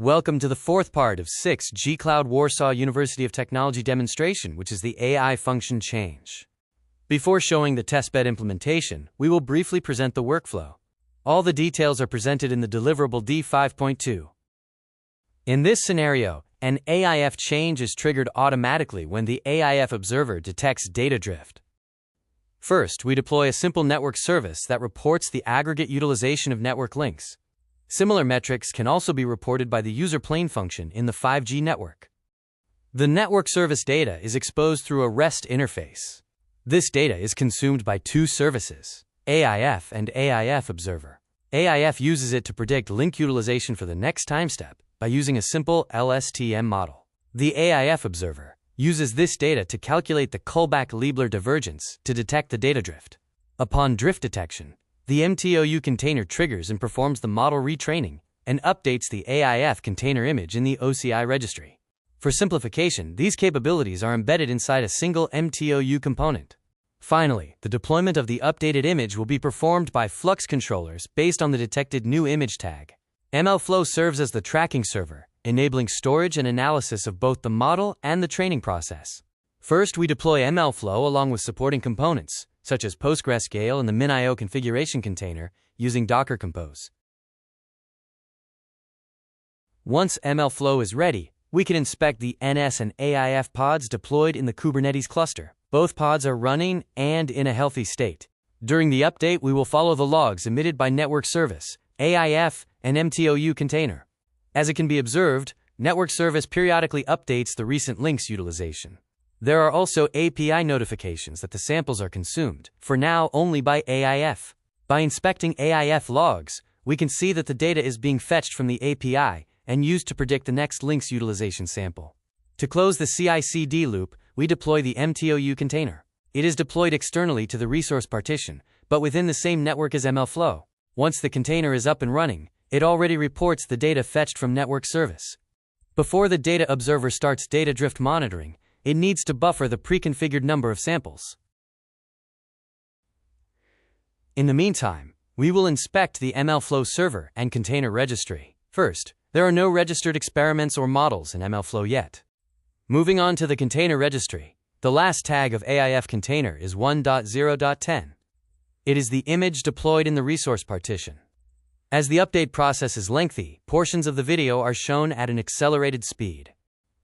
Welcome to the fourth part of 6G-Cloud Warsaw University of Technology demonstration, which is the AI function change. Before showing the testbed implementation, we will briefly present the workflow. All the details are presented in the deliverable D5.2. In this scenario, an AIF change is triggered automatically when the AIF observer detects data drift. First, we deploy a simple network service that reports the aggregate utilization of network links. Similar metrics can also be reported by the user plane function in the 5G network. The network service data is exposed through a REST interface. This data is consumed by two services, AIF and AIF Observer. AIF uses it to predict link utilization for the next time step by using a simple LSTM model. The AIF Observer uses this data to calculate the Kullback-Leibler divergence to detect the data drift. Upon drift detection, the MTOU container triggers and performs the model retraining and updates the AIF container image in the OCI registry. For simplification, these capabilities are embedded inside a single MTOU component. Finally, the deployment of the updated image will be performed by Flux controllers based on the detected new image tag. AIMLF serves as the tracking server, enabling storage and analysis of both the model and the training process. First, we deploy AIMLF along with supporting components, such as PostgreSQL and the MinIO configuration container, using Docker Compose. Once AIMLF is ready, we can inspect the NS and AIF pods deployed in the Kubernetes cluster. Both pods are running and in a healthy state. During the update, we will follow the logs emitted by network service, AIF, and MTOU container. As it can be observed, network service periodically updates the recent links utilization. There are also API notifications that the samples are consumed, for now only by AIF. By inspecting AIF logs, we can see that the data is being fetched from the API and used to predict the next links utilization sample. To close the CI/CD loop, we deploy the MTOU container. It is deployed externally to the resource partition, but within the same network as AIMLF. Once the container is up and running, it already reports the data fetched from network service. Before the data observer starts data drift monitoring, it needs to buffer the pre-configured number of samples. In the meantime, we will inspect the AIMLF server and container registry. First, there are no registered experiments or models in AIMLF yet. Moving on to the container registry, the last tag of AIF container is 1.0.10. It is the image deployed in the resource partition. As the update process is lengthy, portions of the video are shown at an accelerated speed.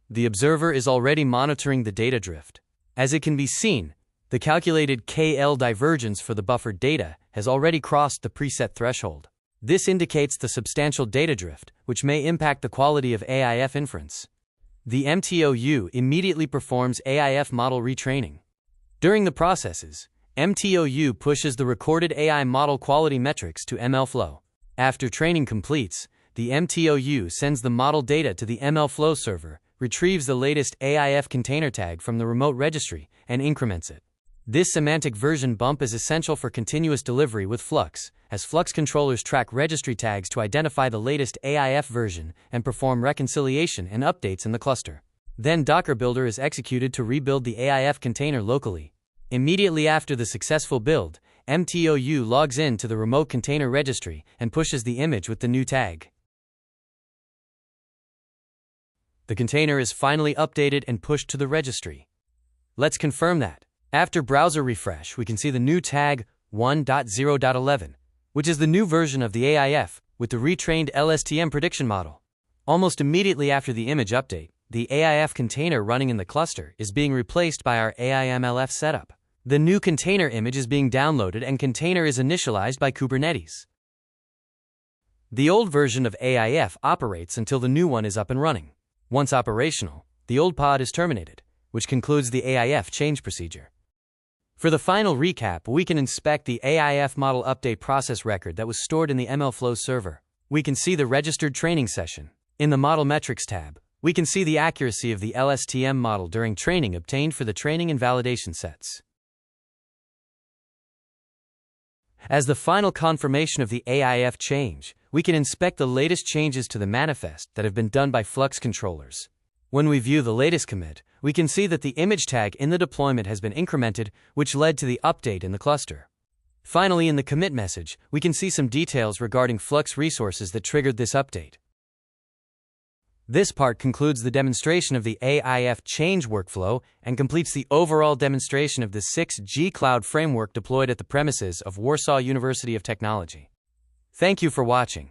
The observer is already monitoring the data drift. As it can be seen, the calculated KL divergence for the buffered data has already crossed the preset threshold. This indicates the substantial data drift, which may impact the quality of AIF inference. The MTOU immediately performs AIF model retraining. During the processes, MTOU pushes the recorded AI model quality metrics to AIMLF. After training completes, the MTOU sends the model data to the AIMLF server, retrieves the latest AIF container tag from the remote registry, and increments it. This semantic version bump is essential for continuous delivery with Flux, as Flux controllers track registry tags to identify the latest AIF version and perform reconciliation and updates in the cluster. Then Docker Builder is executed to rebuild the AIF container locally. Immediately after the successful build, MTOU logs in to the remote container registry and pushes the image with the new tag. The container is finally updated and pushed to the registry. Let's confirm that. After browser refresh, we can see the new tag 1.0.11, which is the new version of the AIF with the retrained LSTM prediction model. Almost immediately after the image update, the AIF container running in the cluster is being replaced by our AIMLF setup. The new container image is being downloaded and container is initialized by Kubernetes. The old version of AIF operates until the new one is up and running. Once operational, the old pod is terminated, which concludes the AIF change procedure. For the final recap, we can inspect the AIF model update process record that was stored in the AIMLF server. We can see the registered training session. In the Model Metrics tab, we can see the accuracy of the LSTM model during training obtained for the training and validation sets. As the final confirmation of the AIF change, we can inspect the latest changes to the manifest that have been done by Flux controllers. When we view the latest commit, we can see that the image tag in the deployment has been incremented, which led to the update in the cluster. Finally, in the commit message, we can see some details regarding Flux resources that triggered this update. This part concludes the demonstration of the AIF Change workflow and completes the overall demonstration of the 6G-Cloud framework deployed at the premises of Warsaw University of Technology. Thank you for watching.